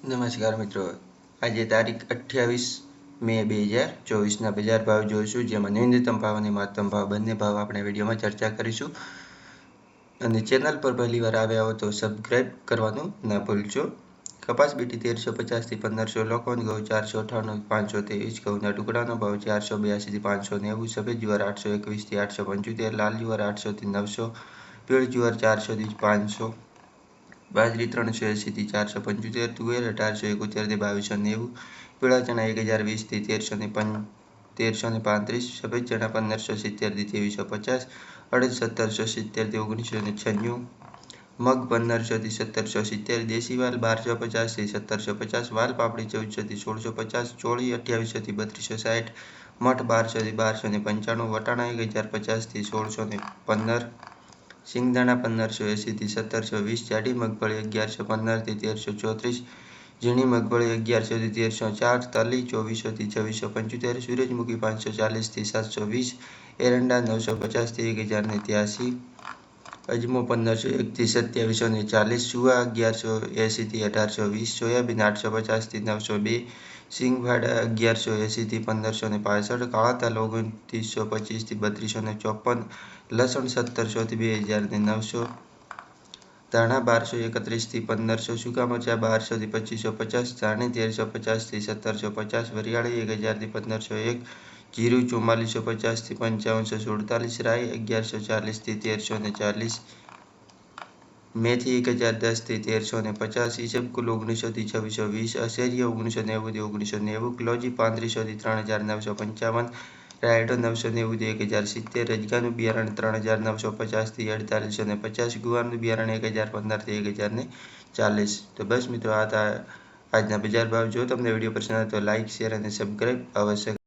નમસ્કાર મિત્રો, આજે તારીખ 28 મે 2024ના બજાર ભાવ જોઈશું, જેમાં ન્યૂનતમ ભાવ અને મહત્તમ ભાવ બંને ભાવ આપણે વિડીયોમાં ચર્ચા કરીશું. અને ચેનલ પર પહેલી વાર આવ્યા હો તો સબસ્ક્રાઈબ કરવાનું ના ભૂલશો. કપાસ બીટી 1350 થી 1500, લોકોન ઘઉં 458 523, ઘઉંના ટુકડાનો ભાવ 482 થી 590, સફેદ જુવાર 821 થી 875, લાલ જુવાર 800 થી 900, પીળી જુવાર 400 થી 500, બાજરી 380 થી 475, તુવેર 1871 થી 2290, પીળા ચણા 1020 થી 1335, સફેદ ચણા 1570 થી 2350, અડદ 1770 થી 1996, મગ 1500 થી 1770, દેશી વાલ 1250 થી 1750, વાલ પાપડી 1400 થી 1650, ચોળી 2800 થી 3260, મઠ 1200 થી 1295, વટાણા 1050 થી 1615, સિંગદાણા 1580 થી 1720, જાડી મગફળી 1115 થી 1334, ઝીણી મગફળી 1100 થી 1304, તલી 2400 થી 2675, સૂરજમુખી 540 થી 720, એરંડા 950 થી 1083, અજમો 1501 થી 2740, સુવા 1180 થી 1820, સોયાબીન 850 થી 902, સિંગભાડા 1180 થી 1565, કાળા તલ 2925 થી 3254, લસણ 1700 થી 2900, ધાણા 1231 થી 1500, સૂકા મરચાં 1200 થી 2550, ધાણી 1350 થી 1750, વરિયાળી 1000 થી 1501, જીરું 4450 થી 5547, રાઈ 1140 થી 1340, મેથી 1010 થી 1350, ઈસબગુલ 1900 થી 2620, અશેરિયો 1990 થી 1990, ક્લોજી 3500 થી 3955, રાયડો 990 થી 1070, રજકાનું બિયારણ 3950 થી 4850, ગુવારનું બિયારણ 1015 થી 1040. તો બસ મિત્રો, આ હતા આજના બજાર ભાવ. જો તમને વિડીયો પસંદ આવે તો લાઇક, શેર અને સબસ્ક્રાઈબ અવશ્ય